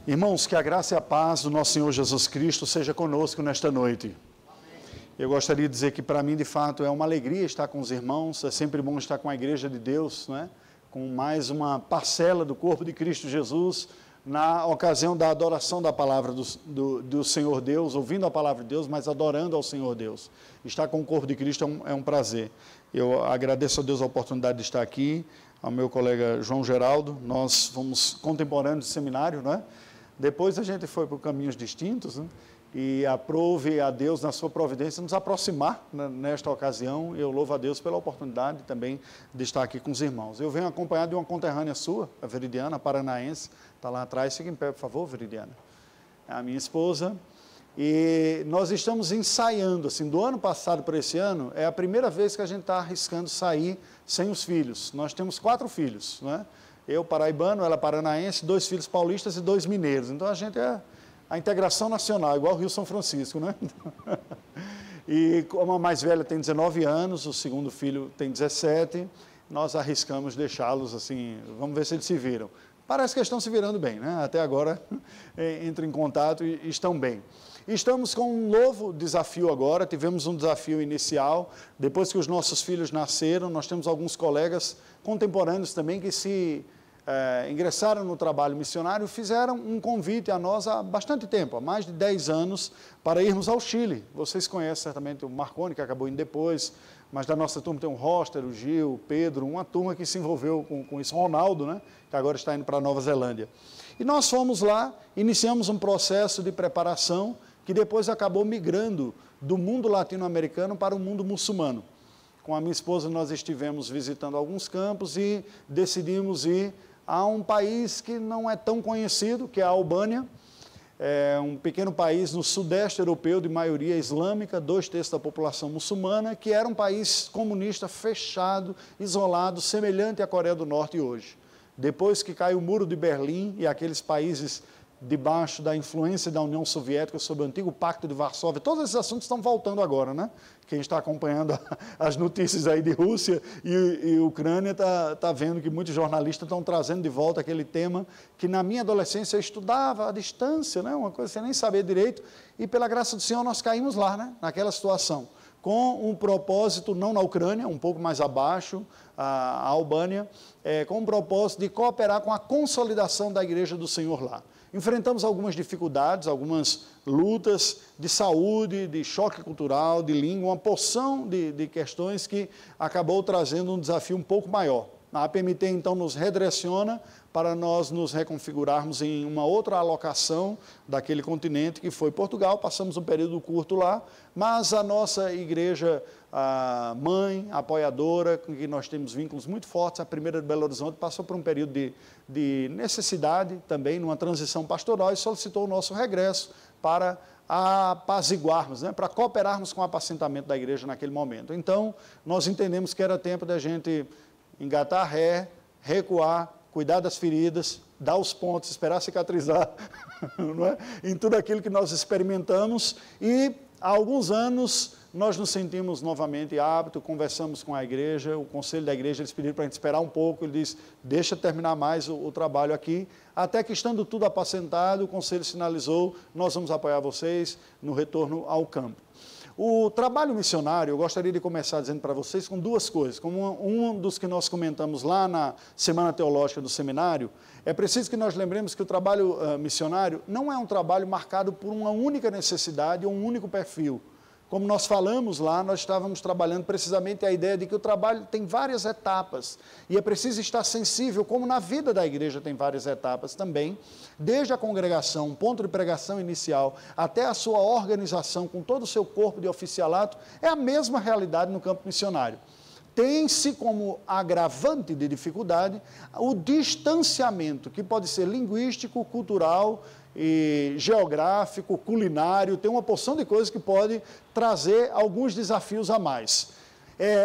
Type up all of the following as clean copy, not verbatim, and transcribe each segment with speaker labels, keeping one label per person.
Speaker 1: Irmãos, que a graça e a paz do nosso Senhor Jesus Cristo seja conosco nesta noite. Eu gostaria de dizer que para mim, de fato, é uma alegria estar com os irmãos, é sempre bom estar com a Igreja de Deus, né? Com mais uma parcela do corpo de Cristo Jesus, na ocasião da adoração da palavra do Senhor Deus, ouvindo a palavra de Deus, mas adorando ao Senhor Deus. Estar com o corpo de Cristo é um prazer. Eu agradeço a Deus a oportunidade de estar aqui, ao meu colega João Geraldo. Nós fomos contemporâneos de seminário, não é? Depois a gente foi por caminhos distintos, né? E aprove a Deus, na sua providência, nos aproximar nesta ocasião. Eu louvo a Deus pela oportunidade também de estar aqui com os irmãos. Eu venho acompanhado de uma conterrânea sua, a Veridiana, a paranaense, está lá atrás. Fique em pé, por favor, Veridiana. É a minha esposa. E nós estamos ensaiando, assim, do ano passado para esse ano, é a primeira vez que a gente está arriscando sair sem os filhos. Nós temos 4 filhos, não é? Eu paraibano, ela paranaense, 2 filhos paulistas e 2 mineiros. Então a gente é a integração nacional, igual o Rio São Francisco, né? E como a mais velha tem 19 anos, o segundo filho tem 17, nós arriscamos deixá-los assim, vamos ver se eles se viram. Parece que estão se virando bem, né? Até agora entram em contato e estão bem. Estamos com um novo desafio agora, tivemos um desafio inicial, depois que os nossos filhos nasceram, nós temos alguns colegas contemporâneos também que se ingressaram no trabalho missionário, fizeram um convite a nós há bastante tempo, há mais de 10 anos, para irmos ao Chile. Vocês conhecem certamente o Marconi, que acabou indo depois, mas da nossa turma tem o Roster, o Gil, o Pedro, uma turma que se envolveu com isso, Ronaldo, né, que agora está indo para a Nova Zelândia. E nós fomos lá, iniciamos um processo de preparação que depois acabou migrando do mundo latino-americano para o mundo muçulmano. Com a minha esposa nós estivemos visitando alguns campos e decidimos ir a um país que não é tão conhecido, que é a Albânia, é um pequeno país no sudeste europeu de maioria islâmica, 2/3 da população muçulmana, que era um país comunista fechado, isolado, semelhante à Coreia do Norte hoje. Depois que caiu o Muro de Berlim e aqueles países debaixo da influência da União Soviética sob o antigo Pacto de Varsóvia, todos esses assuntos estão voltando agora, né? Quem está acompanhando as notícias aí de Rússia e Ucrânia está vendo que muitos jornalistas estão trazendo de volta aquele tema que na minha adolescência eu estudava à distância, né? Uma coisa sem nem saber direito, e pela graça do Senhor nós caímos lá, né? Naquela situação, com um propósito, não na Ucrânia, um pouco mais abaixo, a Albânia, com um propósito de cooperar com a consolidação da Igreja do Senhor lá. Enfrentamos algumas dificuldades, algumas lutas de saúde, de choque cultural, de língua, uma porção de questões que acabou trazendo um desafio um pouco maior. A APMT, então, nos redireciona para nós nos reconfigurarmos em uma outra alocação daquele continente, que foi Portugal. Passamos um período curto lá, mas a nossa igreja, a mãe, apoiadora, com quem nós temos vínculos muito fortes, a primeira de Belo Horizonte, passou por um período de necessidade também, numa transição pastoral, e solicitou o nosso regresso para apaziguarmos, né, para cooperarmos com o apacentamento da igreja naquele momento. Então, nós entendemos que era tempo da gente engatar ré, recuar, cuidar das feridas, dar os pontos, esperar cicatrizar, não é? Em tudo aquilo que nós experimentamos, e há alguns anos nós nos sentimos novamente aptos, conversamos com a igreja, o conselho da igreja, eles pediram para a gente esperar um pouco, ele disse, deixa terminar mais o trabalho aqui, até que estando tudo apacentado, o conselho sinalizou, nós vamos apoiar vocês no retorno ao campo. O trabalho missionário, eu gostaria de começar dizendo para vocês com 2 coisas. Como um dos que nós comentamos lá na Semana Teológica do Seminário, é preciso que nós lembremos que o trabalho missionário não é um trabalho marcado por uma única necessidade ou um único perfil. Como nós falamos lá, nós estávamos trabalhando precisamente a ideia de que o trabalho tem várias etapas e é preciso estar sensível, como na vida da igreja tem várias etapas também, desde a congregação, um ponto de pregação inicial, até a sua organização com todo o seu corpo de oficialato, é a mesma realidade no campo missionário. Tem-se como agravante de dificuldade o distanciamento, que pode ser linguístico, cultural, e geográfico, culinário, tem uma porção de coisas que pode trazer alguns desafios a mais.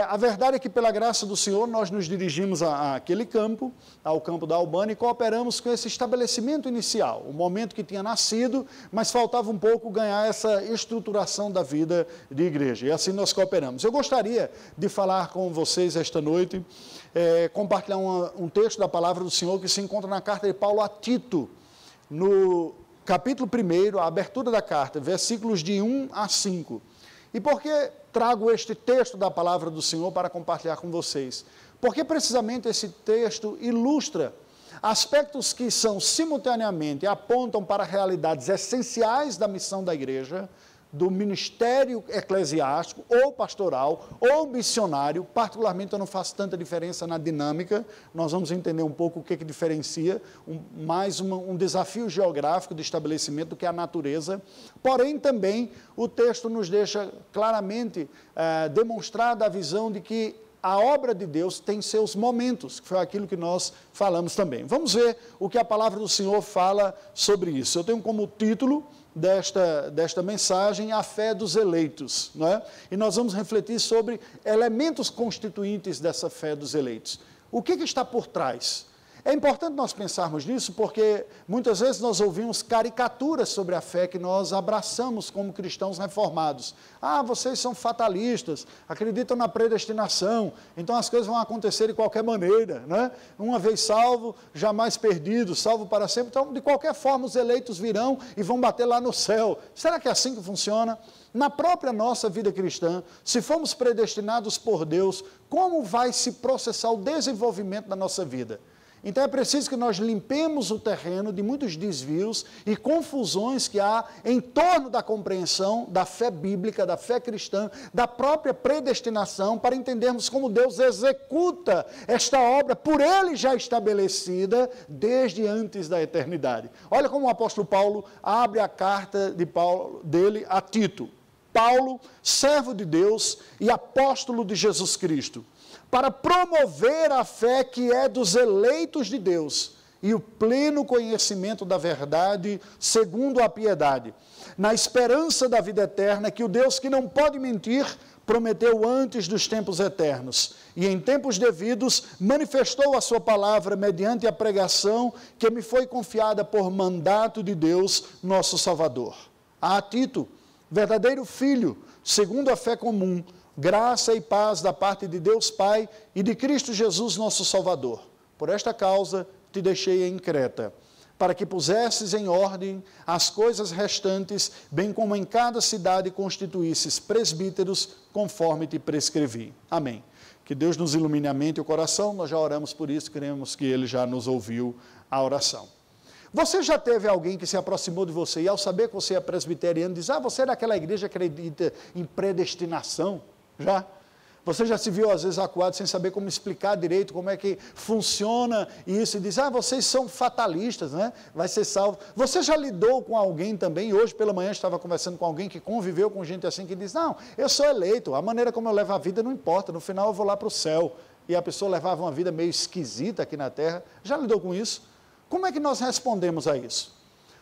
Speaker 1: A verdade é que, pela graça do Senhor, nós nos dirigimos àquele campo, ao campo da Albânia, e cooperamos com esse estabelecimento inicial, o momento que tinha nascido, mas faltava um pouco ganhar essa estruturação da vida de igreja, e assim nós cooperamos. Eu gostaria de falar com vocês esta noite, compartilhar um texto da palavra do Senhor que se encontra na carta de Paulo a Tito, no capítulo 1, a abertura da carta, versículos de 1 a 5. E por que trago este texto da palavra do Senhor para compartilhar com vocês? Porque precisamente esse texto ilustra aspectos que são simultaneamente, apontam para realidades essenciais da missão da igreja, do ministério eclesiástico, ou pastoral, ou missionário. Particularmente eu não faço tanta diferença na dinâmica, nós vamos entender um pouco o que diferencia, mais um desafio geográfico de estabelecimento do que a natureza. Porém, também, o texto nos deixa claramente demonstrada a visão de que a obra de Deus tem seus momentos, que foi aquilo que nós falamos também. Vamos ver o que a palavra do Senhor fala sobre isso. Eu tenho como título desta mensagem a fé dos eleitos, não é? E nós vamos refletir sobre elementos constituintes dessa fé dos eleitos. O que está por trás? É importante nós pensarmos nisso porque muitas vezes nós ouvimos caricaturas sobre a fé que nós abraçamos como cristãos reformados. Ah, vocês são fatalistas, acreditam na predestinação, então as coisas vão acontecer de qualquer maneira, né? Uma vez salvo, jamais perdido, salvo para sempre. Então, de qualquer forma, os eleitos virão e vão bater lá no céu. Será que é assim que funciona? Na própria nossa vida cristã, se formos predestinados por Deus, como vai se processar o desenvolvimento da nossa vida? Então é preciso que nós limpemos o terreno de muitos desvios e confusões que há em torno da compreensão da fé bíblica, da fé cristã, da própria predestinação, para entendermos como Deus executa esta obra por Ele já estabelecida desde antes da eternidade. Olha como o apóstolo Paulo abre a carta dele a Tito. Paulo, servo de Deus e apóstolo de Jesus Cristo, para promover a fé que é dos eleitos de Deus e o pleno conhecimento da verdade segundo a piedade, na esperança da vida eterna que o Deus que não pode mentir prometeu antes dos tempos eternos e em tempos devidos manifestou a sua palavra mediante a pregação que me foi confiada por mandato de Deus, nosso Salvador. A Tito, verdadeiro filho, segundo a fé comum, graça e paz da parte de Deus Pai e de Cristo Jesus, nosso Salvador. Por esta causa te deixei em Creta, para que pusesses em ordem as coisas restantes, bem como em cada cidade constituísses presbíteros, conforme te prescrevi. Amém. Que Deus nos ilumine a mente e o coração, nós já oramos por isso, cremos que Ele já nos ouviu a oração. Você já teve alguém que se aproximou de você e ao saber que você é presbiteriano, diz, você é daquela igreja que acredita em predestinação? Já? Você já se viu às vezes acuado sem saber como explicar direito, como é que funciona isso, e diz, vocês são fatalistas, né? Vai ser salvo. Você já lidou com alguém também, hoje pela manhã estava conversando com alguém que conviveu com gente assim, que diz, não, eu sou eleito, a maneira como eu levo a vida não importa, no final eu vou lá para o céu. E a pessoa levava uma vida meio esquisita aqui na terra. Já lidou com isso? Como é que nós respondemos a isso?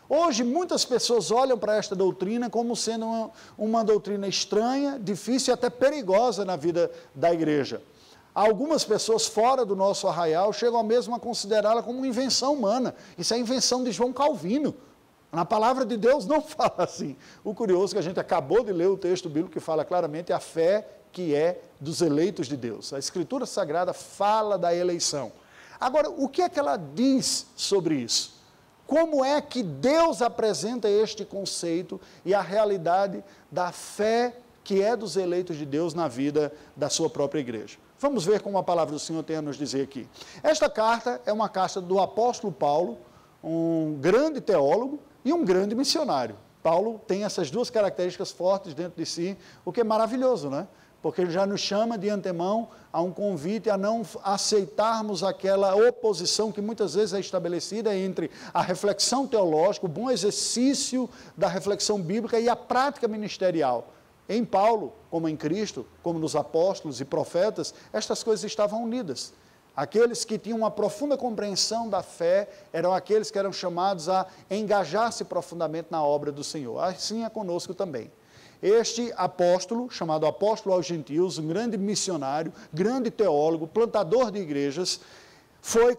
Speaker 1: Hoje, muitas pessoas olham para esta doutrina como sendo uma doutrina estranha, difícil e até perigosa na vida da igreja. Algumas pessoas fora do nosso arraial chegam mesmo a considerá-la como uma invenção humana. Isso é invenção de João Calvino. Na palavra de Deus não fala assim. O curioso é que a gente acabou de ler o texto bíblico que fala claramente a fé que é dos eleitos de Deus. A Escritura Sagrada fala da eleição. Agora, o que é que ela diz sobre isso? Como é que Deus apresenta este conceito e a realidade da fé que é dos eleitos de Deus na vida da sua própria igreja? Vamos ver como a palavra do Senhor tem a nos dizer aqui. Esta carta é uma carta do apóstolo Paulo, um grande teólogo e um grande missionário. Paulo tem essas duas características fortes dentro de si, o que é maravilhoso, né? Porque ele já nos chama de antemão a um convite a não aceitarmos aquela oposição que muitas vezes é estabelecida entre a reflexão teológica, o bom exercício da reflexão bíblica e a prática ministerial. Em Paulo, como em Cristo, como nos apóstolos e profetas, estas coisas estavam unidas. Aqueles que tinham uma profunda compreensão da fé eram aqueles que eram chamados a engajar-se profundamente na obra do Senhor. Assim é conosco também. Este apóstolo, chamado apóstolo aos gentios, um grande missionário, grande teólogo, plantador de igrejas, foi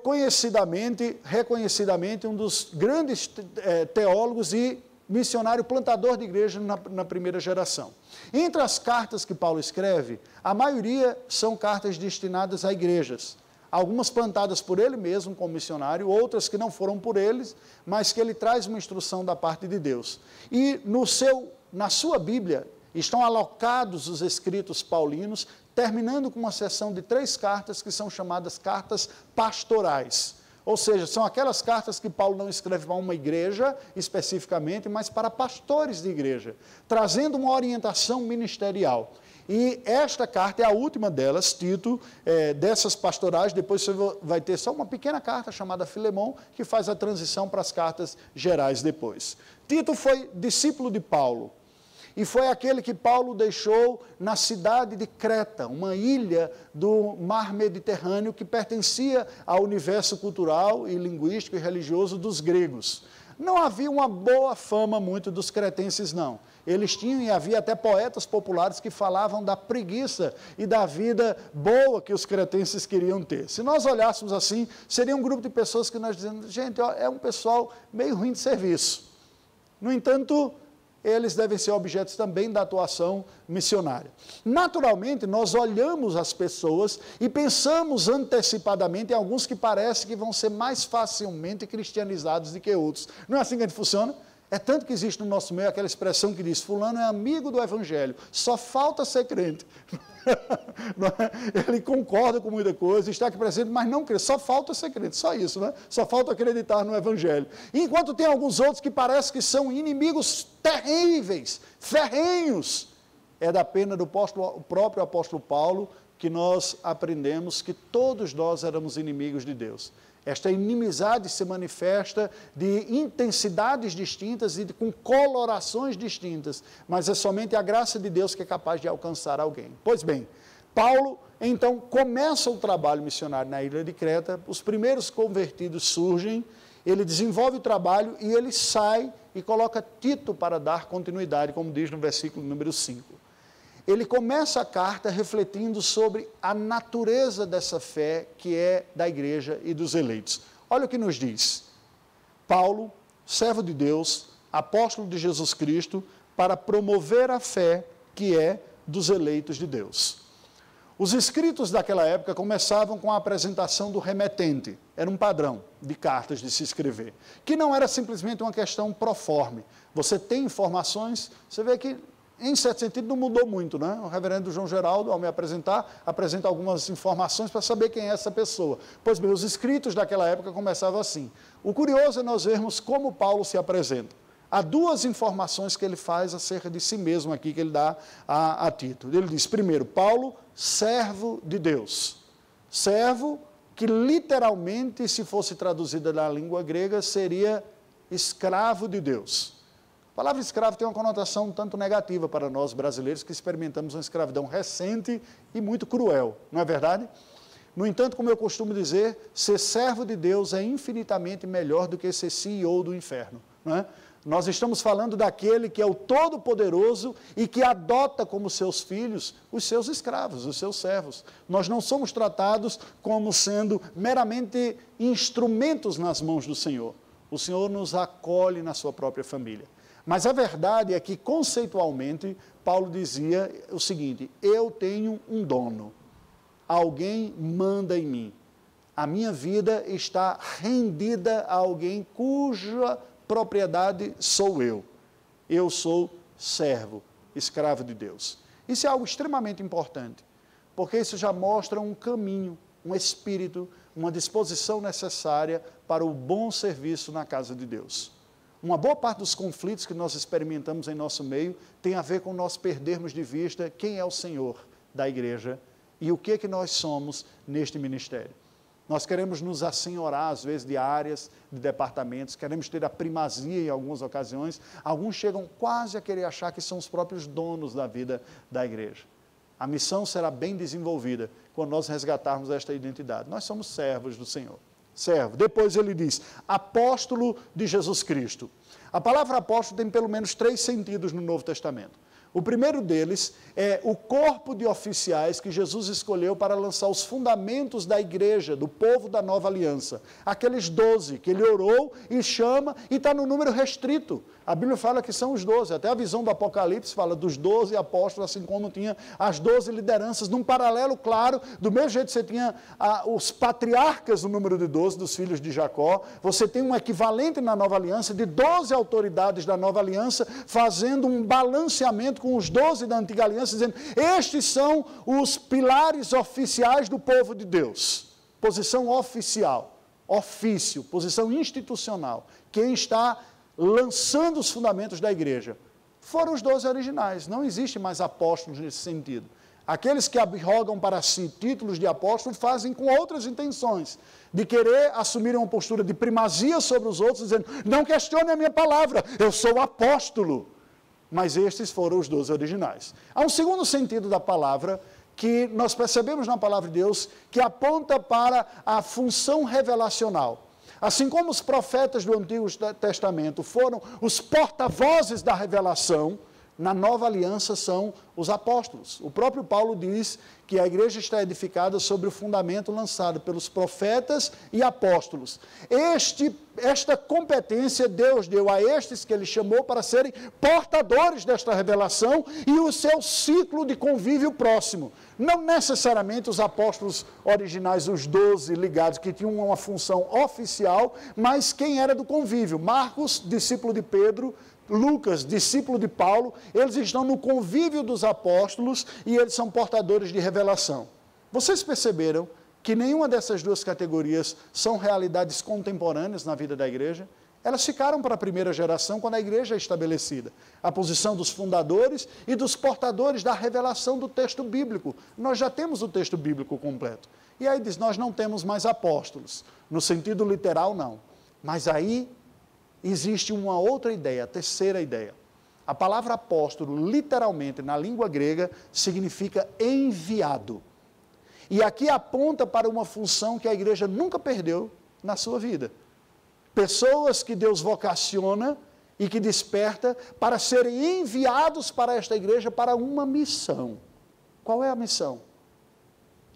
Speaker 1: reconhecidamente um dos grandes teólogos e missionário plantador de igreja na primeira geração. Entre as cartas que Paulo escreve, a maioria são cartas destinadas a igrejas. algumas plantadas por ele mesmo como missionário, outras que não foram por eles, mas que ele traz uma instrução da parte de Deus. E na sua Bíblia estão alocados os escritos paulinos, terminando com uma seção de 3 cartas que são chamadas cartas pastorais. Ou seja, são aquelas cartas que Paulo não escreve para uma igreja especificamente, mas para pastores de igreja, trazendo uma orientação ministerial. E esta carta é a última delas, Tito, dessas pastorais. Depois você vai ter só uma pequena carta chamada Filemão, que faz a transição para as cartas gerais depois. Tito foi discípulo de Paulo. E foi aquele que Paulo deixou na cidade de Creta, uma ilha do mar Mediterrâneo que pertencia ao universo cultural e linguístico e religioso dos gregos. Não havia uma boa fama muito dos cretenses, não. Eles tinham, e havia até poetas populares que falavam da preguiça e da vida boa que os cretenses queriam ter. Se nós olhássemos assim, seria um grupo de pessoas que nós dizemos, gente, ó, é um pessoal meio ruim de serviço. No entanto, eles devem ser objetos também da atuação missionária. Naturalmente, nós olhamos as pessoas e pensamos antecipadamente em alguns que parece que vão ser mais facilmente cristianizados do que outros. Não é assim que a gente funciona? É tanto que existe no nosso meio aquela expressão que diz, fulano é amigo do evangelho, só falta ser crente. Ele concorda com muita coisa, está aqui presente, mas não crê, só falta ser crente, só isso, né? Só falta acreditar no evangelho. Enquanto tem alguns outros que parece que são inimigos terríveis, ferrenhos, é da pena do próprio apóstolo Paulo que nós aprendemos que todos nós éramos inimigos de Deus. Esta inimizade se manifesta de intensidades distintas e com colorações distintas, mas é somente a graça de Deus que é capaz de alcançar alguém. Pois bem, Paulo, então, começa o trabalho missionário na ilha de Creta, os primeiros convertidos surgem, ele desenvolve o trabalho e ele sai e coloca Tito para dar continuidade, como diz no versículo número 5. Ele começa a carta refletindo sobre a natureza dessa fé que é da igreja e dos eleitos. Olha o que nos diz. Paulo, servo de Deus, apóstolo de Jesus Cristo, para promover a fé que é dos eleitos de Deus. Os escritos daquela época começavam com a apresentação do remetente. Era um padrão de cartas de se escrever, que não era simplesmente uma questão proforme. Você tem informações, você vê que em certo sentido não mudou muito, né? O reverendo João Geraldo, ao me apresentar, apresenta algumas informações para saber quem é essa pessoa. Pois bem, os escritos daquela época começavam assim. O curioso é nós vermos como Paulo se apresenta. Há 2 informações que ele faz acerca de si mesmo aqui, que ele dá a Tito. Ele diz, primeiro, Paulo, servo de Deus. Servo que literalmente, se fosse traduzida na língua grega, seria escravo de Deus. A palavra escravo tem uma conotação um tanto negativa para nós brasileiros que experimentamos uma escravidão recente e muito cruel, não é verdade? No entanto, como eu costumo dizer, ser servo de Deus é infinitamente melhor do que ser CEO do inferno, não é? Nós estamos falando daquele que é o Todo-Poderoso e que adota como seus filhos os seus escravos, os seus servos. Nós não somos tratados como sendo meramente instrumentos nas mãos do Senhor. O Senhor nos acolhe na sua própria família. Mas a verdade é que, conceitualmente, Paulo dizia o seguinte, eu tenho um dono, alguém manda em mim, a minha vida está rendida a alguém cuja propriedade sou eu sou servo, escravo de Deus. Isso é algo extremamente importante, porque isso já mostra um caminho, um espírito, uma disposição necessária para o bom serviço na casa de Deus. Uma boa parte dos conflitos que nós experimentamos em nosso meio tem a ver com nós perdermos de vista quem é o Senhor da igreja e o que nós somos neste ministério. Nós queremos nos assenhorar, às vezes, de áreas, de departamentos, queremos ter a primazia em algumas ocasiões. Alguns chegam quase a querer achar que são os próprios donos da vida da igreja. A missão será bem desenvolvida quando nós resgatarmos esta identidade. Nós somos servos do Senhor. Servo. Depois ele diz, apóstolo de Jesus Cristo. A palavra apóstolo tem pelo menos 3 sentidos no Novo Testamento. O primeiro deles é o corpo de oficiais que Jesus escolheu para lançar os fundamentos da igreja, do povo da nova aliança. Aqueles 12 que ele orou e chama, e está no número restrito. A Bíblia fala que são os 12, até a visão do Apocalipse fala dos 12 apóstolos, assim como tinha as 12 lideranças, num paralelo claro, do mesmo jeito que você tinha os patriarcas, o número de 12, dos filhos de Jacó, você tem um equivalente na nova aliança de 12 autoridades da nova aliança, fazendo um balanceamento com os 12 da antiga aliança, dizendo, estes são os pilares oficiais do povo de Deus. Posição oficial, ofício, posição institucional. Quem está lançando os fundamentos da igreja foram os 12 originais. Não existe mais apóstolos nesse sentido. Aqueles que arrogam para si títulos de apóstolo fazem com outras intenções, de querer assumir uma postura de primazia sobre os outros, dizendo, não questione a minha palavra, eu sou apóstolo. Mas estes foram os 12 originais. Há um segundo sentido da palavra que nós percebemos na palavra de Deus, que aponta para a função revelacional. Assim como os profetas do Antigo Testamento foram os porta-vozes da revelação, na nova aliança são os apóstolos. O próprio Paulo diz que a igreja está edificada sobre o fundamento lançado pelos profetas e apóstolos. Esta competência Deus deu a estes que ele chamou para serem portadores desta revelação e o seu ciclo de convívio próximo. Não necessariamente os apóstolos originais, os 12 ligados, que tinham uma função oficial, mas quem era do convívio. Marcos, discípulo de Pedro, Lucas, discípulo de Paulo, eles estão no convívio dos apóstolos e eles são portadores de revelação. Vocês perceberam que nenhuma dessas duas categorias são realidades contemporâneas na vida da igreja? Elas ficaram para a primeira geração quando a igreja é estabelecida. A posição dos fundadores e dos portadores da revelação do texto bíblico. Nós já temos o texto bíblico completo. E aí diz, nós não temos mais apóstolos. No sentido literal, não. Mas aí existe uma outra ideia, a terceira ideia. A palavra apóstolo, literalmente, na língua grega, significa enviado. E aqui aponta para uma função que a igreja nunca perdeu na sua vida. Pessoas que Deus vocaciona e que desperta para serem enviados para esta igreja para uma missão. Qual é a missão?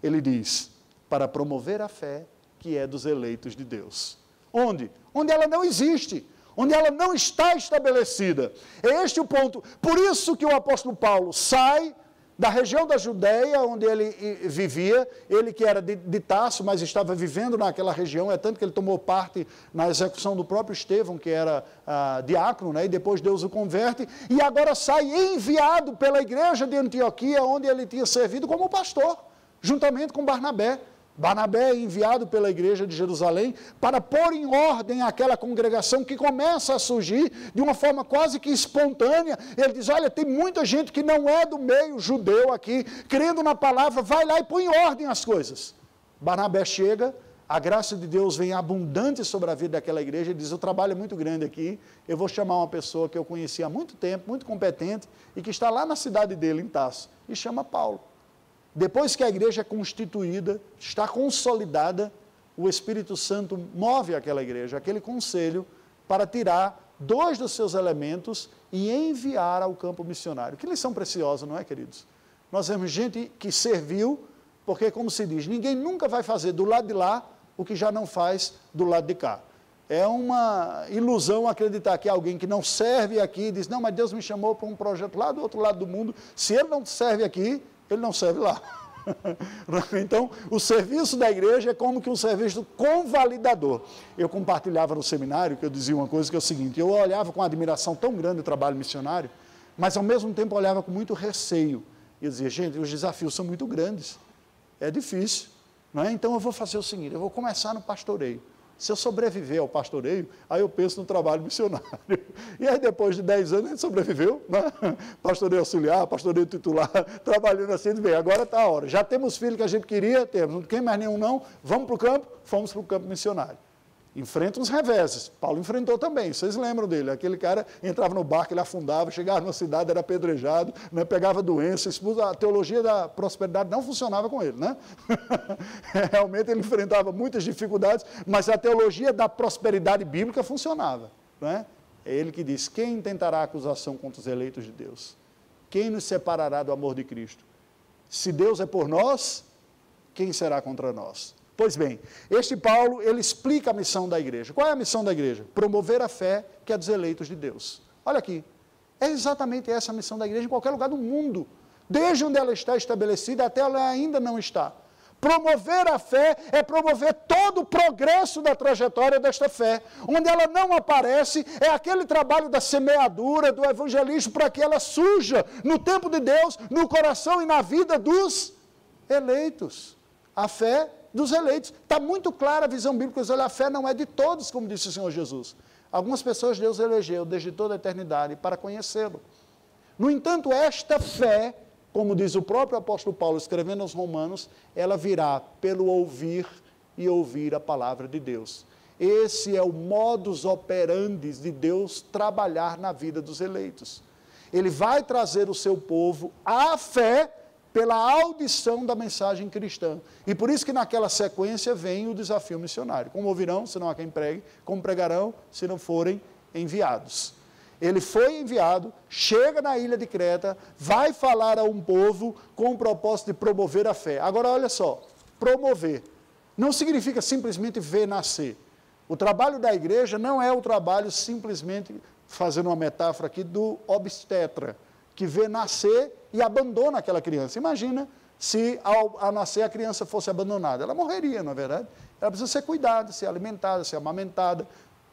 Speaker 1: Ele diz, para promover a fé que é dos eleitos de Deus. Onde? Onde ela não existe. Onde ela não está estabelecida. É este o ponto. Por isso que o apóstolo Paulo sai da região da Judéia, onde ele vivia, ele que era de Tarso, mas estava vivendo naquela região, é tanto que ele tomou parte na execução do próprio Estevão, que era diácono, né, e depois Deus o converte, e agora sai enviado pela igreja de Antioquia, onde ele tinha servido como pastor, juntamente com Barnabé. Barnabé é enviado pela igreja de Jerusalém para pôr em ordem aquela congregação que começa a surgir de uma forma quase que espontânea. Ele diz, olha, tem muita gente que não é do meio judeu aqui, crendo na palavra, vai lá e põe em ordem as coisas. Barnabé chega, a graça de Deus vem abundante sobre a vida daquela igreja, ele diz, o trabalho é muito grande aqui, eu vou chamar uma pessoa que eu conheci há muito tempo, muito competente, e que está lá na cidade dele, em Tarso, e chama Paulo. Depois que a igreja é constituída, está consolidada, o Espírito Santo move aquela igreja, aquele conselho, para tirar 2 dos seus elementos e enviar ao campo missionário. Que lição preciosa, não é, queridos? Nós vemos gente que serviu, porque, como se diz, ninguém nunca vai fazer do lado de lá o que já não faz do lado de cá. É uma ilusão acreditar que alguém que não serve aqui diz, não, mas Deus me chamou para um projeto lá do outro lado do mundo, se ele não serve aqui, ele não serve lá. Então, o serviço da igreja é como que um serviço convalidador. Eu compartilhava no seminário, que eu dizia uma coisa que é o seguinte, eu olhava com admiração tão grande o trabalho missionário, mas ao mesmo tempo olhava com muito receio. E eu dizia, gente, os desafios são muito grandes, é difícil, não é? Então eu vou fazer o seguinte, eu vou começar no pastoreio. Se eu sobreviver ao pastoreio, aí eu penso no trabalho missionário. E aí depois de 10 anos a gente sobreviveu, né? Pastoreio auxiliar, pastoreio titular, trabalhando assim, bem, agora está a hora. Já temos filhos que a gente queria, temos, não tem mais nenhum não, vamos para o campo, fomos para o campo missionário. Enfrenta uns reveses. Paulo enfrentou também, vocês lembram dele, aquele cara entrava no barco, ele afundava, chegava na cidade, era apedrejado, né, pegava doença, a teologia da prosperidade não funcionava com ele, né? Realmente ele enfrentava muitas dificuldades, mas a teologia da prosperidade bíblica funcionava, né? É ele que diz, quem tentará acusação contra os eleitos de Deus? quem nos separará do amor de Cristo? Se Deus é por nós, quem será contra nós? Pois bem, este Paulo, ele explica a missão da igreja. Qual é a missão da igreja? Promover a fé que é dos eleitos de Deus. Olha aqui, é exatamente essa a missão da igreja em qualquer lugar do mundo. Desde onde ela está estabelecida até ela ainda não está. Promover a fé é promover todo o progresso da trajetória desta fé. Onde ela não aparece é aquele trabalho da semeadura, do evangelismo, para que ela surja no tempo de Deus, no coração e na vida dos eleitos. A fé dos eleitos. Está muito clara a visão bíblica, olha, a fé não é de todos, como disse o Senhor Jesus. Algumas pessoas Deus elegeu desde toda a eternidade para conhecê-lo. No entanto, esta fé, como diz o próprio apóstolo Paulo, escrevendo aos Romanos, ela virá pelo ouvir e ouvir a palavra de Deus. Esse é o modus operandi de Deus trabalhar na vida dos eleitos. Ele vai trazer o seu povo à fé pela audição da mensagem cristã. E por isso que naquela sequência vem o desafio missionário. Como ouvirão, se não há quem pregue, como pregarão, se não forem enviados. Ele foi enviado, chega na ilha de Creta, vai falar a um povo com o propósito de promover a fé. Agora, olha só, promover não significa simplesmente ver nascer. O trabalho da igreja não é o trabalho simplesmente, fazendo uma metáfora aqui, do obstetra, que vê nascer e abandona aquela criança. Imagina se ao nascer a criança fosse abandonada. Ela morreria, não é verdade? Ela precisa ser cuidada, ser alimentada, ser amamentada.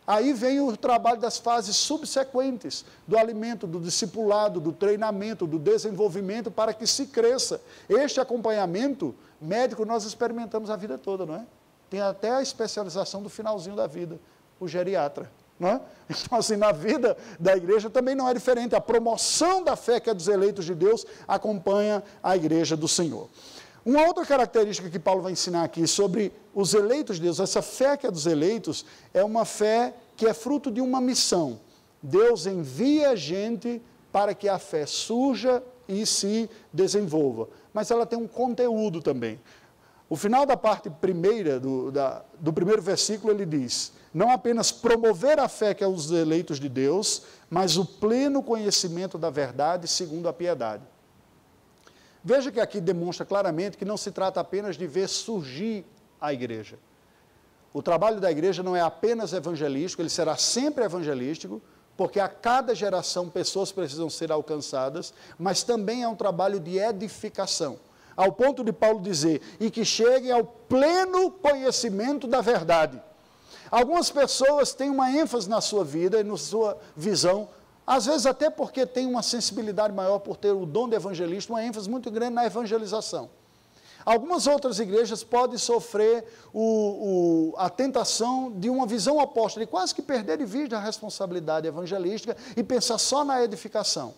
Speaker 1: Aí vem o trabalho das fases subsequentes, do alimento, do discipulado, do treinamento, do desenvolvimento, para que se cresça. Este acompanhamento médico nós experimentamos a vida toda, não é? Tem até a especialização do finalzinho da vida, o geriatra, não é? Então, assim, na vida da igreja também não é diferente. A promoção da fé que é dos eleitos de Deus acompanha a igreja do Senhor. Uma outra característica que Paulo vai ensinar aqui sobre os eleitos de Deus, essa fé que é dos eleitos, é uma fé que é fruto de uma missão. Deus envia gente para que a fé surja e se desenvolva. Mas ela tem um conteúdo também. O final da parte primeira, do primeiro versículo, ele diz: não apenas promover a fé que é os eleitos de Deus, mas o pleno conhecimento da verdade segundo a piedade. Veja que aqui demonstra claramente que não se trata apenas de ver surgir a igreja. O trabalho da igreja não é apenas evangelístico, ele será sempre evangelístico, porque a cada geração pessoas precisam ser alcançadas, mas também é um trabalho de edificação, ao ponto de Paulo dizer, e que cheguem ao pleno conhecimento da verdade. Algumas pessoas têm uma ênfase na sua vida e na sua visão, às vezes até porque tem uma sensibilidade maior por ter o dom de evangelista, uma ênfase muito grande na evangelização. Algumas outras igrejas podem sofrer a tentação de uma visão oposta, de quase que perder de vista a responsabilidade evangelística e pensar só na edificação.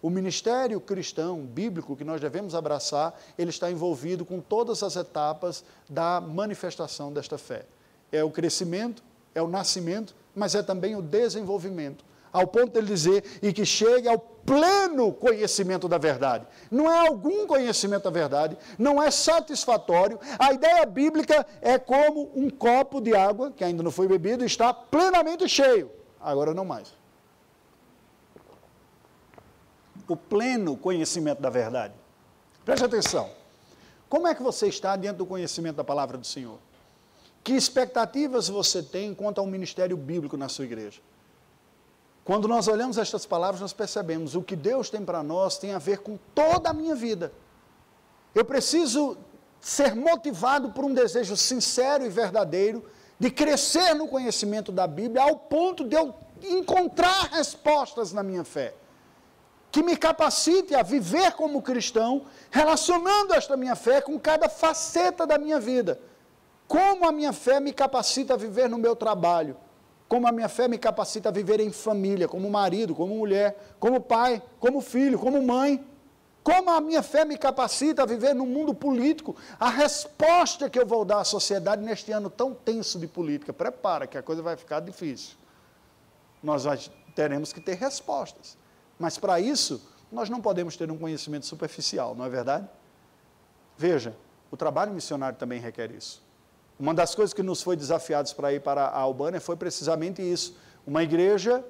Speaker 1: O ministério cristão, bíblico, que nós devemos abraçar, ele está envolvido com todas as etapas da manifestação desta fé. É o crescimento, é o nascimento, mas é também o desenvolvimento. Ao ponto de ele dizer, e que chegue ao pleno conhecimento da verdade. Não é algum conhecimento da verdade, não é satisfatório. A ideia bíblica é como um copo de água, que ainda não foi bebido, está plenamente cheio. Agora não mais. O pleno conhecimento da verdade. Preste atenção. Como é que você está diante do conhecimento da palavra do Senhor? Que expectativas você tem quanto ao ministério bíblico na sua igreja? Quando nós olhamos estas palavras, nós percebemos o que Deus tem para nós tem a ver com toda a minha vida. Eu preciso ser motivado por um desejo sincero e verdadeiro de crescer no conhecimento da Bíblia ao ponto de eu encontrar respostas na minha fé, que me capacite a viver como cristão, relacionando esta minha fé com cada faceta da minha vida. Como a minha fé me capacita a viver no meu trabalho, como a minha fé me capacita a viver em família, como marido, como mulher, como pai, como filho, como mãe. Como a minha fé me capacita a viver no mundo político. A resposta que eu vou dar à sociedade neste ano tão tenso de política, prepara que a coisa vai ficar difícil. Nós teremos que ter respostas. Mas para isso, nós não podemos ter um conhecimento superficial, não é verdade? Veja, o trabalho missionário também requer isso. Uma das coisas que nos foi desafiados para ir para a Albânia foi precisamente isso. Uma igreja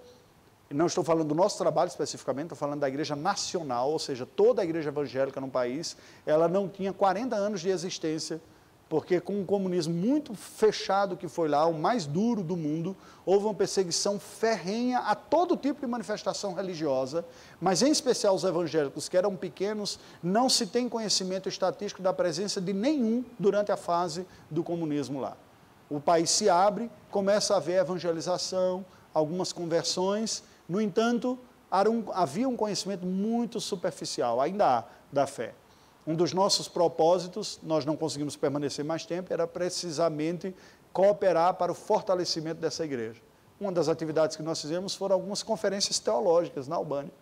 Speaker 1: e não estou falando do nosso trabalho especificamente, estou falando da igreja nacional, ou seja, toda a igreja evangélica no país, ela não tinha 40 anos de existência, porque com o comunismo muito fechado que foi lá, o mais duro do mundo, houve uma perseguição ferrenha a todo tipo de manifestação religiosa, mas em especial os evangélicos, que eram pequenos, não se tem conhecimento estatístico da presença de nenhum durante a fase do comunismo lá. O país se abre, começa a haver evangelização, algumas conversões, no entanto, havia um conhecimento muito superficial, ainda há, da fé. Um dos nossos propósitos, nós não conseguimos permanecer mais tempo, era precisamente cooperar para o fortalecimento dessa igreja. Uma das atividades que nós fizemos foram algumas conferências teológicas na Albânia,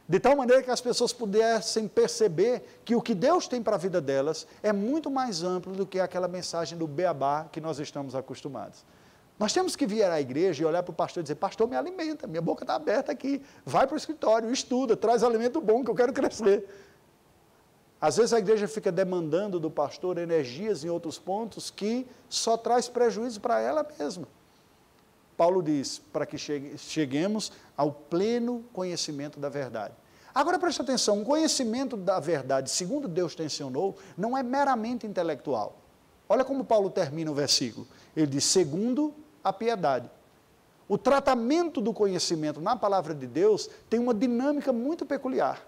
Speaker 1: de tal maneira que as pessoas pudessem perceber que o que Deus tem para a vida delas é muito mais amplo do que aquela mensagem do beabá que nós estamos acostumados. Nós temos que vir à igreja e olhar para o pastor e dizer, pastor, me alimenta, minha boca está aberta aqui, vai para o escritório, estuda, traz alimento bom que eu quero crescer. Às vezes a igreja fica demandando do pastor energias em outros pontos que só traz prejuízo para ela mesma. Paulo diz, para que cheguemos ao pleno conhecimento da verdade. Agora preste atenção, o conhecimento da verdade, segundo Deus tensionou, não é meramente intelectual. Olha como Paulo termina o versículo. Ele diz, segundo a piedade. O tratamento do conhecimento na palavra de Deus tem uma dinâmica muito peculiar.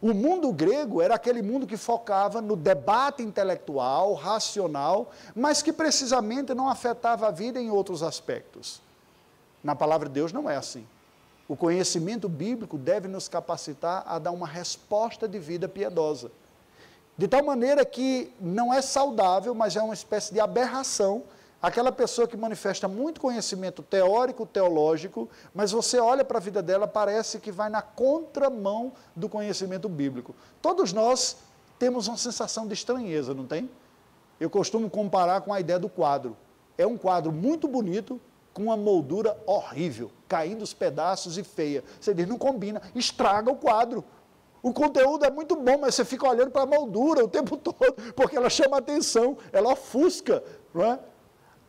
Speaker 1: O mundo grego era aquele mundo que focava no debate intelectual, racional, mas que precisamente não afetava a vida em outros aspectos. Na palavra de Deus não é assim. O conhecimento bíblico deve nos capacitar a dar uma resposta de vida piedosa. De tal maneira que não é saudável, mas é uma espécie de aberração, aquela pessoa que manifesta muito conhecimento teórico, teológico, mas você olha para a vida dela, parece que vai na contramão do conhecimento bíblico. Todos nós temos uma sensação de estranheza, não tem? Eu costumo comparar com a ideia do quadro. É um quadro muito bonito, com uma moldura horrível, caindo os pedaços e feia. Você diz, não combina, estraga o quadro. O conteúdo é muito bom, mas você fica olhando para a moldura o tempo todo, porque ela chama a atenção, ela ofusca, não é?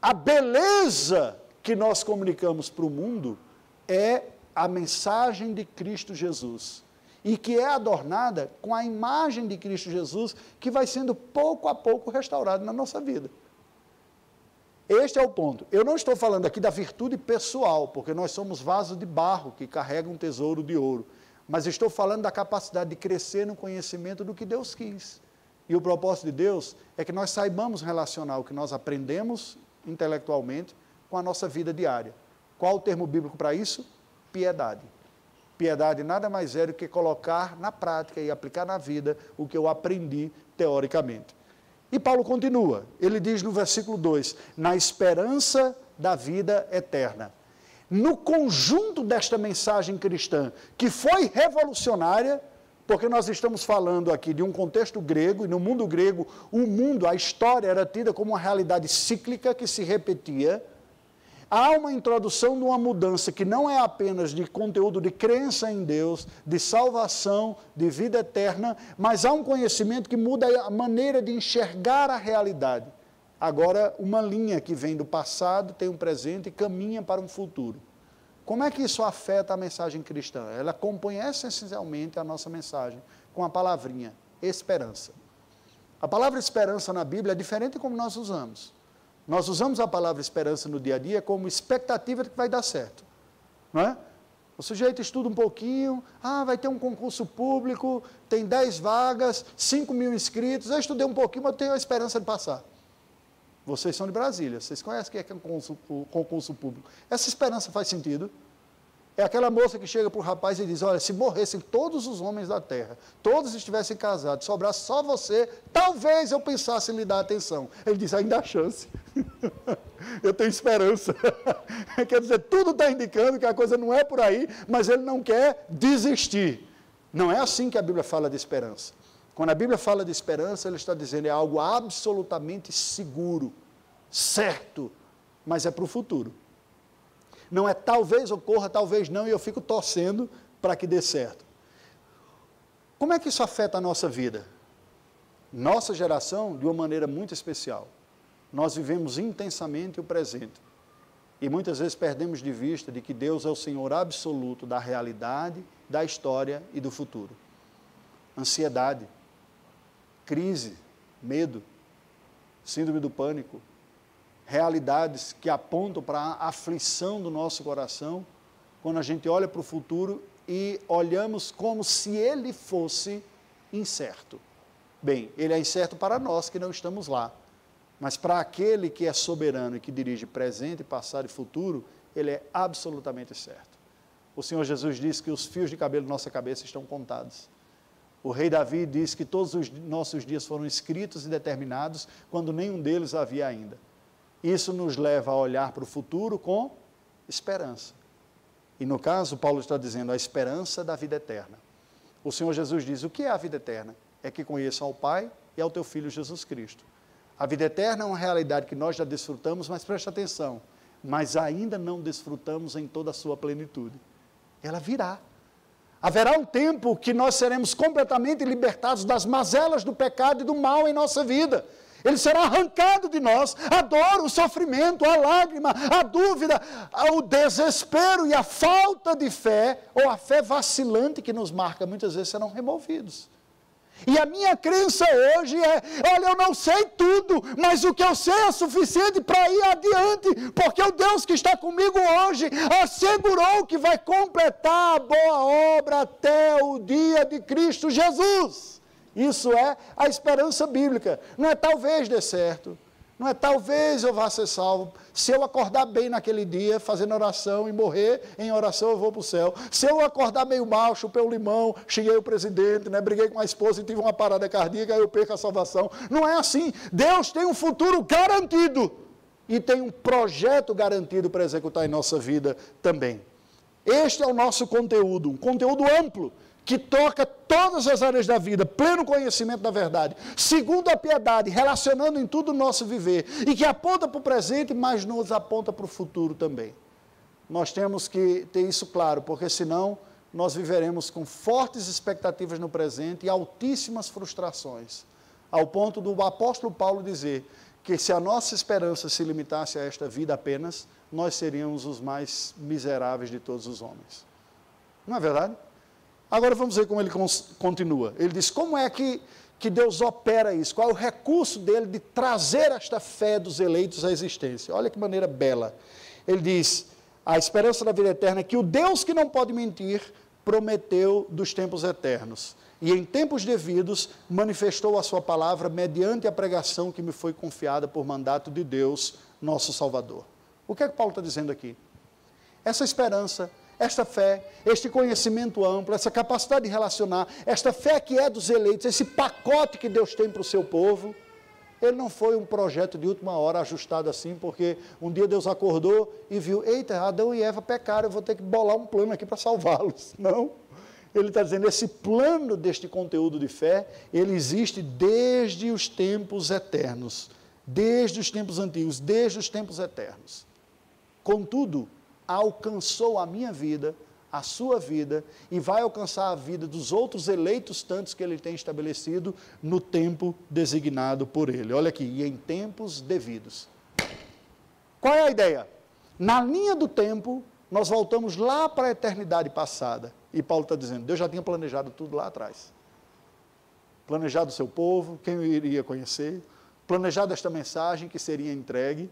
Speaker 1: A beleza que nós comunicamos para o mundo é a mensagem de Cristo Jesus, e que é adornada com a imagem de Cristo Jesus, que vai sendo pouco a pouco restaurada na nossa vida. Este é o ponto. Eu não estou falando aqui da virtude pessoal, porque nós somos vasos de barro que carregam um tesouro de ouro, mas estou falando da capacidade de crescer no conhecimento do que Deus quis. E o propósito de Deus é que nós saibamos relacionar o que nós aprendemos intelectualmente com a nossa vida diária. Qual o termo bíblico para isso? Piedade. Piedade nada mais é do que colocar na prática e aplicar na vida o que eu aprendi teoricamente. E Paulo continua, ele diz no versículo 2, na esperança da vida eterna. No conjunto desta mensagem cristã, que foi revolucionária, porque nós estamos falando aqui de um contexto grego, e no mundo grego, a história era tida como uma realidade cíclica que se repetia. Há uma introdução de uma mudança que não é apenas de conteúdo de crença em Deus, de salvação, de vida eterna, mas há um conhecimento que muda a maneira de enxergar a realidade. Agora, uma linha que vem do passado, tem um presente e caminha para um futuro. Como é que isso afeta a mensagem cristã? Ela compõe essencialmente a nossa mensagem com a palavrinha, esperança. A palavra esperança na Bíblia é diferente de como nós usamos. Nós usamos a palavra esperança no dia a dia como expectativa de que vai dar certo. Não é? O sujeito estuda um pouquinho, vai ter um concurso público, tem 10 vagas, 5 mil inscritos, eu estudei um pouquinho, mas eu tenho a esperança de passar. Vocês são de Brasília, vocês conhecem o que é um concurso público. Essa esperança faz sentido? É aquela moça que chega para o rapaz e diz, olha, se morressem todos os homens da terra, todos estivessem casados, sobrasse só você, talvez eu pensasse em lhe dar atenção. Ele diz, ainda há chance. Eu tenho esperança. Quer dizer, tudo está indicando que a coisa não é por aí, mas ele não quer desistir. Não é assim que a Bíblia fala de esperança. Quando a Bíblia fala de esperança, ele está dizendo é algo absolutamente seguro, certo, mas é para o futuro. Não é talvez ocorra, talvez não, e eu fico torcendo para que dê certo. Como é que isso afeta a nossa vida? Nossa geração, de uma maneira muito especial. Nós vivemos intensamente o presente. E muitas vezes perdemos de vista de que Deus é o Senhor absoluto da realidade, da história e do futuro. Ansiedade, crise, medo, síndrome do pânico, realidades que apontam para a aflição do nosso coração, quando a gente olha para o futuro e olhamos como se ele fosse incerto. Bem, ele é incerto para nós que não estamos lá, mas para aquele que é soberano e que dirige presente, passado e futuro, ele é absolutamente certo. O Senhor Jesus disse que os fios de cabelo da nossa cabeça estão contados. O rei Davi disse que todos os nossos dias foram escritos e determinados, quando nenhum deles havia ainda. Isso nos leva a olhar para o futuro com esperança. E no caso, Paulo está dizendo a esperança da vida eterna. O Senhor Jesus diz, o que é a vida eterna? É que conheçam ao Pai e ao teu Filho Jesus Cristo. A vida eterna é uma realidade que nós já desfrutamos, mas preste atenção, mas ainda não desfrutamos em toda a sua plenitude. Ela virá. Haverá um tempo que nós seremos completamente libertados das mazelas do pecado e do mal em nossa vida. Ele será arrancado de nós, a dor, o sofrimento, a lágrima, a dúvida, o desespero e a falta de fé, ou a fé vacilante que nos marca, muitas vezes serão removidos. E a minha crença hoje é, olha, eu não sei tudo, mas o que eu sei é suficiente para ir adiante, porque o Deus que está comigo hoje assegurou que vai completar a boa obra até o dia de Cristo Jesus. Isso é a esperança bíblica. Não é talvez dê certo, não é talvez eu vá ser salvo. Se eu acordar bem naquele dia, fazendo oração e morrer em oração, eu vou para o céu. Se eu acordar meio mal, chupei um limão, xinguei o presidente, briguei com a esposa e tive uma parada cardíaca, eu perco a salvação. Não é assim. Deus tem um futuro garantido e tem um projeto garantido para executar em nossa vida também. Este é o nosso conteúdo, um conteúdo amplo, que toca todas as áreas da vida, pleno conhecimento da verdade, segundo a piedade, relacionando em tudo o nosso viver, e que aponta para o presente, mas nos aponta para o futuro também. Nós temos que ter isso claro, porque senão nós viveremos com fortes expectativas no presente e altíssimas frustrações, ao ponto do apóstolo Paulo dizer que se a nossa esperança se limitasse a esta vida apenas, nós seríamos os mais miseráveis de todos os homens. Não é verdade? Agora vamos ver como ele continua. Ele diz, como é que Deus opera isso? Qual é o recurso dele de trazer esta fé dos eleitos à existência? Olha que maneira bela. Ele diz, a esperança da vida eterna é que o Deus que não pode mentir prometeu dos tempos eternos. E em tempos devidos manifestou a sua palavra mediante a pregação que me foi confiada por mandato de Deus, nosso Salvador. O que é que Paulo está dizendo aqui? Essa esperança, esta fé, este conhecimento amplo, essa capacidade de relacionar, esta fé que é dos eleitos, esse pacote que Deus tem para o seu povo, ele não foi um projeto de última hora ajustado assim, porque um dia Deus acordou e viu, eita, Adão e Eva pecaram, eu vou ter que bolar um plano aqui para salvá-los. Não, ele está dizendo, esse plano deste conteúdo de fé, ele existe desde os tempos eternos, desde os tempos antigos, desde os tempos eternos. Contudo, alcançou a minha vida, a sua vida, e vai alcançar a vida dos outros eleitos tantos que ele tem estabelecido no tempo designado por ele. Olha aqui, e em tempos devidos. Qual é a ideia? Na linha do tempo, nós voltamos lá para a eternidade passada. E Paulo está dizendo, Deus já tinha planejado tudo lá atrás. Planejado o seu povo, quem eu iria conhecer, planejado esta mensagem que seria entregue,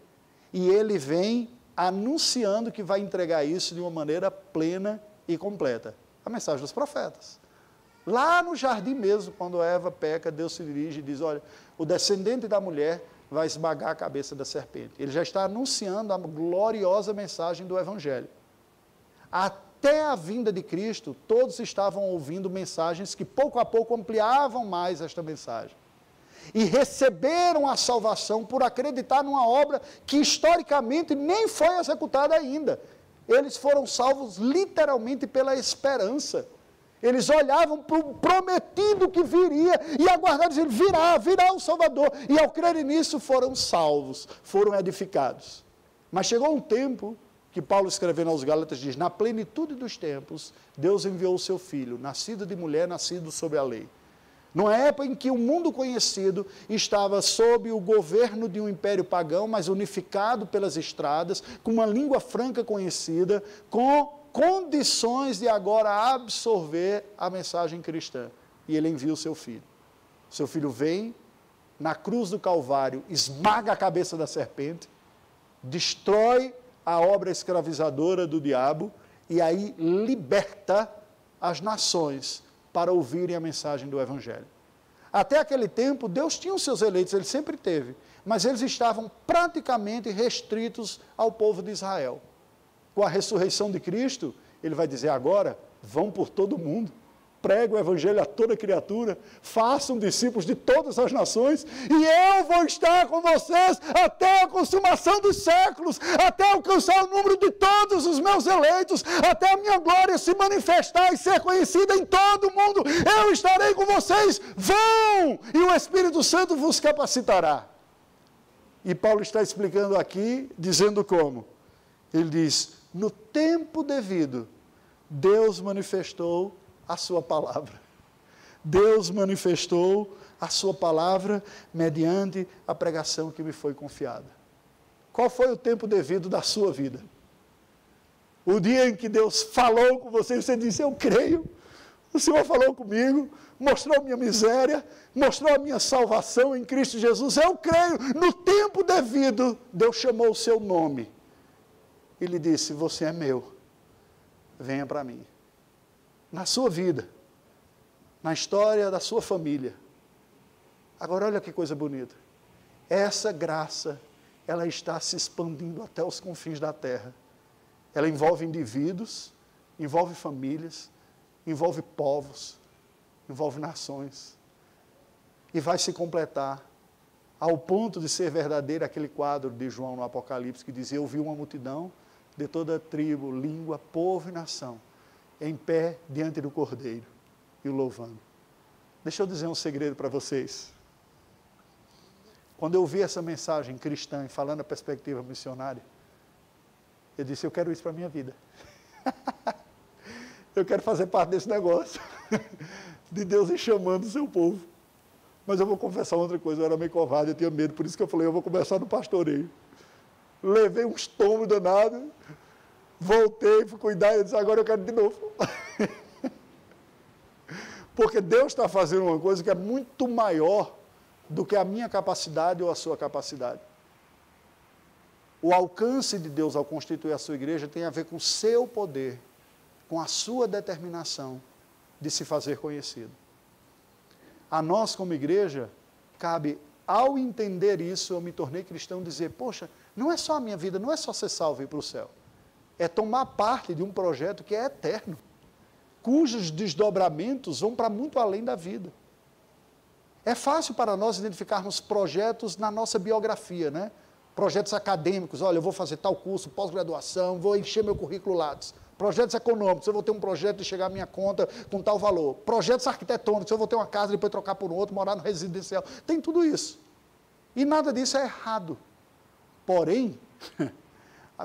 Speaker 1: e ele vem anunciando que vai entregar isso de uma maneira plena e completa. A mensagem dos profetas. Lá no jardim mesmo, quando Eva peca, Deus se dirige e diz, olha, o descendente da mulher vai esmagar a cabeça da serpente. Ele já está anunciando a gloriosa mensagem do Evangelho. Até a vinda de Cristo, todos estavam ouvindo mensagens que pouco a pouco ampliavam mais esta mensagem. E receberam a salvação por acreditar numa obra que historicamente nem foi executada ainda. Eles foram salvos literalmente pela esperança. Eles olhavam para o prometido que viria e aguardaram, dizendo, virá o Salvador. E ao crerem nisso foram salvos, foram edificados. Mas chegou um tempo que Paulo escrevendo aos Gálatas diz, na plenitude dos tempos, Deus enviou o seu Filho, nascido de mulher, nascido sob a lei. Numa época em que o mundo conhecido estava sob o governo de um império pagão, mas unificado pelas estradas, com uma língua franca conhecida, com condições de agora absorver a mensagem cristã. E ele envia o seu filho. Seu filho vem, na cruz do Calvário, esmaga a cabeça da serpente, destrói a obra escravizadora do diabo, e aí liberta as nações para ouvirem a mensagem do Evangelho. Até aquele tempo, Deus tinha os seus eleitos, ele sempre teve, mas eles estavam praticamente restritos ao povo de Israel. Com a ressurreição de Cristo, ele vai dizer agora, vão por todo mundo, pregue o Evangelho a toda criatura, façam discípulos de todas as nações, e eu vou estar com vocês até a consumação dos séculos, até alcançar o número de todos os meus eleitos, até a minha glória se manifestar e ser conhecida em todo o mundo. Eu estarei com vocês, vão! E o Espírito Santo vos capacitará. E Paulo está explicando aqui, dizendo como? Ele diz, no tempo devido, Deus manifestou a sua palavra. Deus manifestou a sua palavra mediante a pregação que me foi confiada. Qual foi o tempo devido da sua vida? O dia em que Deus falou com você, você disse, eu creio, o Senhor falou comigo, mostrou a minha miséria, mostrou a minha salvação em Cristo Jesus, eu creio, no tempo devido, Deus chamou o seu nome e lhe disse, você é meu, venha para mim. Na sua vida, na história da sua família. Agora olha que coisa bonita. Essa graça, ela está se expandindo até os confins da terra. Ela envolve indivíduos, envolve famílias, envolve povos, envolve nações. E vai se completar ao ponto de ser verdadeiro aquele quadro de João no Apocalipse que dizia, eu vi uma multidão de toda tribo, língua, povo e nação, em pé diante do Cordeiro e o louvando. Deixa eu dizer um segredo para vocês. Quando eu ouvi essa mensagem cristã, falando a perspectiva missionária, eu disse, eu quero isso para a minha vida. Eu quero fazer parte desse negócio, de Deus ir chamando o seu povo. Mas eu vou confessar outra coisa, eu era meio covarde, eu tinha medo, por isso que eu falei, eu vou começar no pastoreio. Levei uns tomos danados, voltei, fui cuidar e disse, agora eu quero de novo. Porque Deus está fazendo uma coisa que é muito maior do que a minha capacidade ou a sua capacidade. O alcance de Deus ao constituir a sua igreja tem a ver com o seu poder, com a sua determinação de se fazer conhecido. A nós, como igreja, cabe, ao entender isso, eu me tornei cristão, dizer, poxa, não é só a minha vida, não é só ser salvo e ir para o céu. É tomar parte de um projeto que é eterno, cujos desdobramentos vão para muito além da vida. É fácil para nós identificarmos projetos na nossa biografia, né? Projetos acadêmicos, olha, eu vou fazer tal curso, pós-graduação, vou encher meu currículo Lattes. Projetos econômicos, eu vou ter um projeto de chegar à minha conta com tal valor. Projetos arquitetônicos, eu vou ter uma casa, depois trocar por outro, morar no residencial. Tem tudo isso. E nada disso é errado. Porém,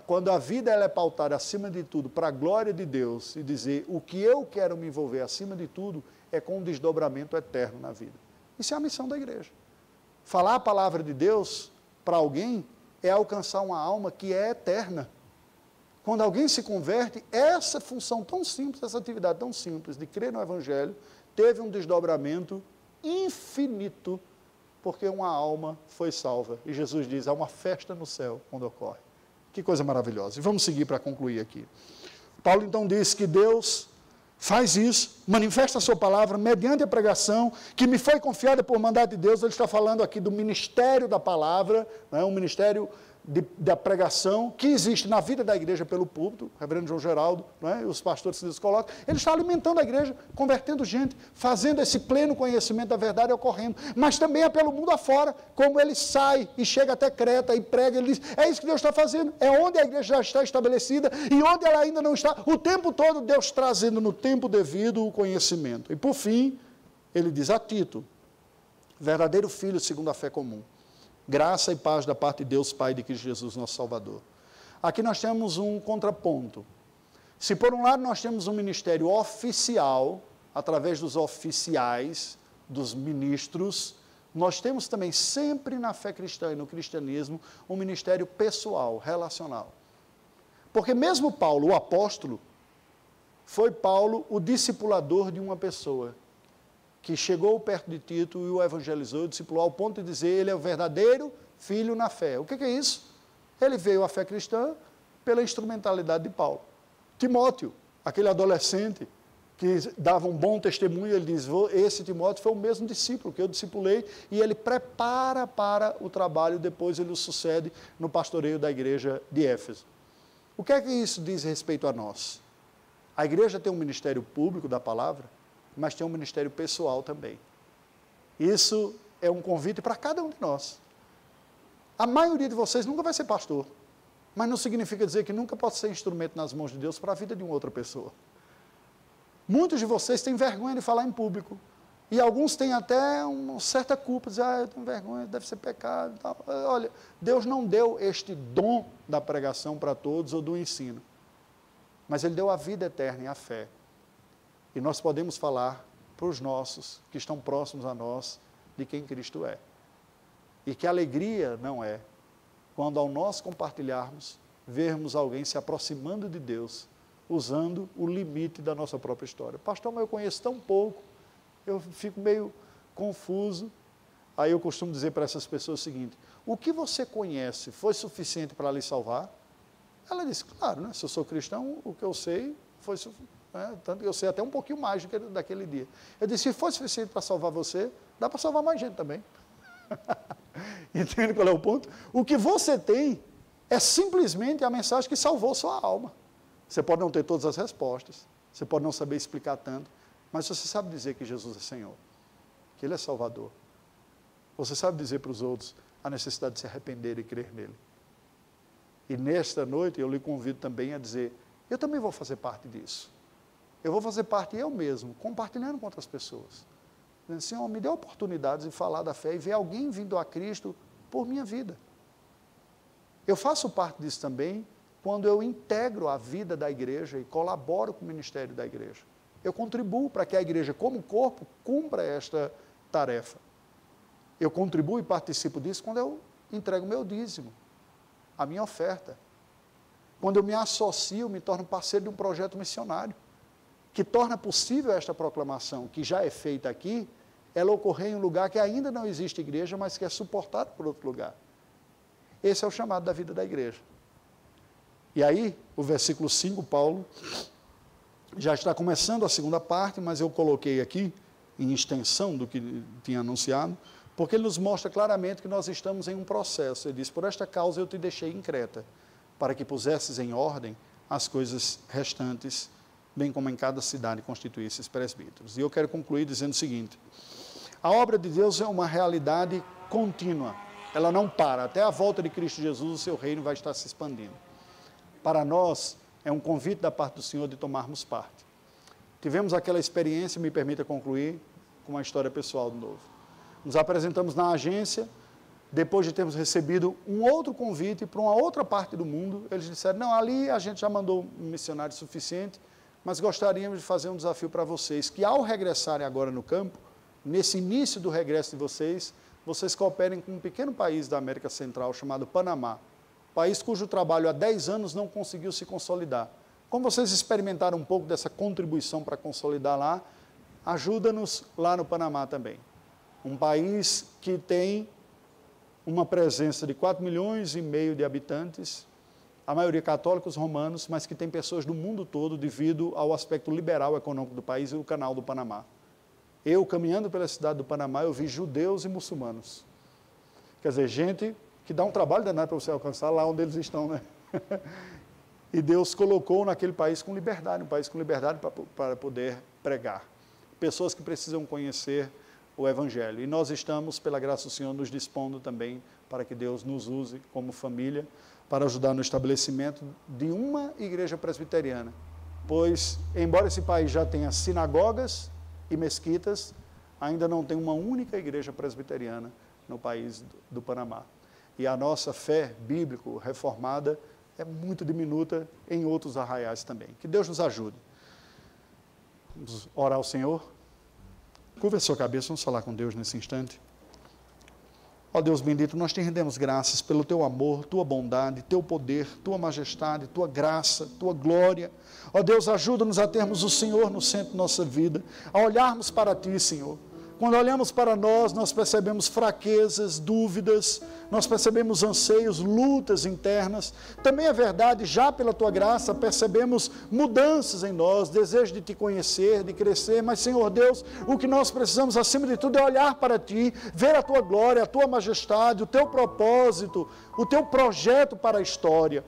Speaker 1: quando a vida ela é pautada acima de tudo para a glória de Deus e dizer o que eu quero me envolver acima de tudo é com um desdobramento eterno na vida. Isso é a missão da igreja. Falar a palavra de Deus para alguém é alcançar uma alma que é eterna. Quando alguém se converte, essa função tão simples, essa atividade tão simples de crer no Evangelho, teve um desdobramento infinito, porque uma alma foi salva. E Jesus diz, há uma festa no céu quando ocorre. Que coisa maravilhosa. E vamos seguir para concluir aqui. Paulo então diz que Deus faz isso, manifesta a sua palavra mediante a pregação que me foi confiada por mandato de Deus. Ele está falando aqui do ministério da palavra, né, um ministério da pregação que existe na vida da igreja pelo púlpito, o reverendo João Geraldo, né, e os pastores que Deus coloca. Ele está alimentando a igreja, convertendo gente, fazendo esse pleno conhecimento da verdade ocorrendo, mas também é pelo mundo afora, como ele sai e chega até Creta e prega, ele diz, é isso que Deus está fazendo, é onde a igreja já está estabelecida e onde ela ainda não está, o tempo todo Deus trazendo no tempo devido o conhecimento. E por fim, ele diz a Tito, verdadeiro filho segundo a fé comum, graça e paz da parte de Deus Pai de Cristo Jesus, nosso Salvador. Aqui nós temos um contraponto. Se por um lado nós temos um ministério oficial, através dos oficiais, dos ministros, nós temos também sempre na fé cristã e no cristianismo um ministério pessoal, relacional. Porque mesmo Paulo, o apóstolo, foi Paulo o discipulador de uma pessoa, que chegou perto de Tito e o evangelizou, discipulou ao ponto de dizer, ele é o verdadeiro filho na fé. O que é isso? Ele veio à fé cristã pela instrumentalidade de Paulo. Timóteo, aquele adolescente que dava um bom testemunho, ele diz, esse Timóteo foi o mesmo discípulo que eu discipulei, e ele prepara para o trabalho, depois ele o sucede no pastoreio da igreja de Éfeso. O que é que isso diz respeito a nós? A igreja tem um ministério público da palavra, mas tem um ministério pessoal também. Isso é um convite para cada um de nós. A maioria de vocês nunca vai ser pastor, mas não significa dizer que nunca pode ser instrumento nas mãos de Deus para a vida de uma outra pessoa. Muitos de vocês têm vergonha de falar em público, e alguns têm até uma certa culpa, dizem, eu tenho vergonha, deve ser pecado. Tal. Olha, Deus não deu este dom da pregação para todos ou do ensino, mas Ele deu a vida eterna e a fé. E nós podemos falar para os nossos, que estão próximos a nós, de quem Cristo é. E que alegria não é, quando ao nós compartilharmos, vermos alguém se aproximando de Deus, usando o limite da nossa própria história. Pastor, mas eu conheço tão pouco, eu fico meio confuso. Aí eu costumo dizer para essas pessoas o seguinte, o que você conhece foi suficiente para lhe salvar? Ela disse, claro, né? Se eu sou cristão, o que eu sei foi suficiente. Tanto que eu sei até um pouquinho mais do que daquele dia. Eu disse, se for suficiente para salvar você, dá para salvar mais gente também. Entende qual é o ponto? O que você tem é simplesmente a mensagem que salvou sua alma. Você pode não ter todas as respostas, você pode não saber explicar tanto, mas você sabe dizer que Jesus é Senhor, que Ele é Salvador. Você sabe dizer para os outros a necessidade de se arrepender e crer nele. E nesta noite eu lhe convido também a dizer, eu também vou fazer parte disso. Eu vou fazer parte eu mesmo, compartilhando com outras pessoas. Dizendo, Senhor, me dê oportunidades de falar da fé e ver alguém vindo a Cristo por minha vida. Eu faço parte disso também quando eu integro a vida da igreja e colaboro com o ministério da igreja. Eu contribuo para que a igreja, como corpo, cumpra esta tarefa. Eu contribuo e participo disso quando eu entrego o meu dízimo, a minha oferta. Quando eu me associo, me torno parceiro de um projeto missionário, que torna possível esta proclamação, que já é feita aqui, ela ocorrer em um lugar que ainda não existe igreja, mas que é suportado por outro lugar. Esse é o chamado da vida da igreja. E aí, o versículo 5, Paulo, já está começando a segunda parte, mas eu coloquei aqui, em extensão do que tinha anunciado, porque ele nos mostra claramente que nós estamos em um processo. Ele diz, por esta causa eu te deixei em Creta, para que pusesses em ordem as coisas restantes, bem como em cada cidade constituísse esses presbíteros. E eu quero concluir dizendo o seguinte, a obra de Deus é uma realidade contínua, ela não para, até a volta de Cristo Jesus o seu reino vai estar se expandindo. Para nós, é um convite da parte do Senhor de tomarmos parte. Tivemos aquela experiência, me permita concluir, com uma história pessoal de novo. Nos apresentamos na agência, depois de termos recebido um outro convite para uma outra parte do mundo, eles disseram, não, ali a gente já mandou um missionário suficiente, mas gostaríamos de fazer um desafio para vocês, que ao regressarem agora no campo, nesse início do regresso de vocês cooperem com um pequeno país da América Central chamado Panamá, país cujo trabalho há 10 anos não conseguiu se consolidar. Como vocês experimentaram um pouco dessa contribuição para consolidar lá, ajuda-nos lá no Panamá também. Um país que tem uma presença de 4,5 milhões de habitantes, a maioria católicos romanos, mas que tem pessoas do mundo todo devido ao aspecto liberal econômico do país e o canal do Panamá. Eu, caminhando pela cidade do Panamá, eu vi judeus e muçulmanos. Quer dizer, gente que dá um trabalho danado para você alcançar lá onde eles estão, né? E Deus colocou naquele país com liberdade, um país com liberdade para poder pregar. Pessoas que precisam conhecer o Evangelho. E nós estamos, pela graça do Senhor, nos dispondo também para que Deus nos use como família, para ajudar no estabelecimento de uma igreja presbiteriana. Pois, embora esse país já tenha sinagogas e mesquitas, ainda não tem uma única igreja presbiteriana no país do Panamá. E a nossa fé bíblico-reformada é muito diminuta em outros arraiais também. Que Deus nos ajude. Vamos orar ao Senhor. Curva a sua cabeça, vamos falar com Deus nesse instante. Ó Deus bendito, nós te rendemos graças pelo teu amor, tua bondade, teu poder, tua majestade, tua graça, tua glória. Ó Deus, ajuda-nos a termos o Senhor no centro da nossa vida, a olharmos para ti, Senhor. Quando olhamos para nós percebemos fraquezas, dúvidas, nós percebemos anseios, lutas internas. Também é verdade, já pela tua graça, percebemos mudanças em nós, desejo de te conhecer, de crescer. Mas, Senhor Deus, o que nós precisamos, acima de tudo, é olhar para ti, ver a tua glória, a tua majestade, o teu propósito, o teu projeto para a história.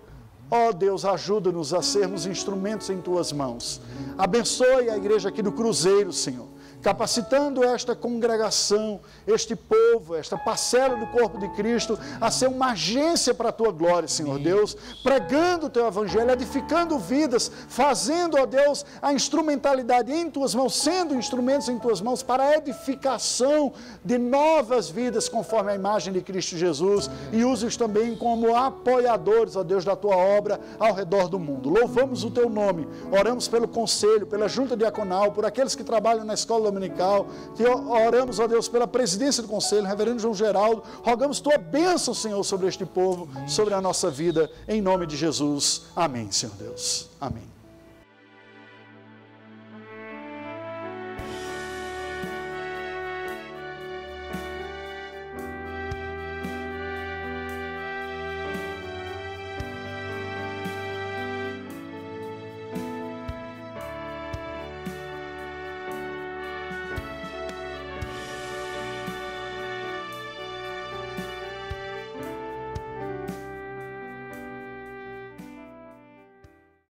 Speaker 1: Ó Deus, ajuda-nos a sermos instrumentos em tuas mãos. Abençoe a igreja aqui do Cruzeiro, Senhor, capacitando esta congregação, este povo, esta parcela do corpo de Cristo, a ser uma agência para a tua glória, Senhor Deus, pregando o teu evangelho, edificando vidas, fazendo, ó Deus, a instrumentalidade em tuas mãos, sendo instrumentos em tuas mãos para a edificação de novas vidas conforme a imagem de Cristo Jesus, e use-os também como apoiadores, ó Deus, da tua obra ao redor do mundo. Louvamos o teu nome, oramos pelo conselho, pela junta diaconal, por aqueles que trabalham na escola dominical, que oramos, ó Deus, pela presidência do conselho, reverendo João Geraldo, rogamos tua bênção, Senhor, sobre este povo, sobre a nossa vida, em nome de Jesus. Amém, Senhor Deus. Amém.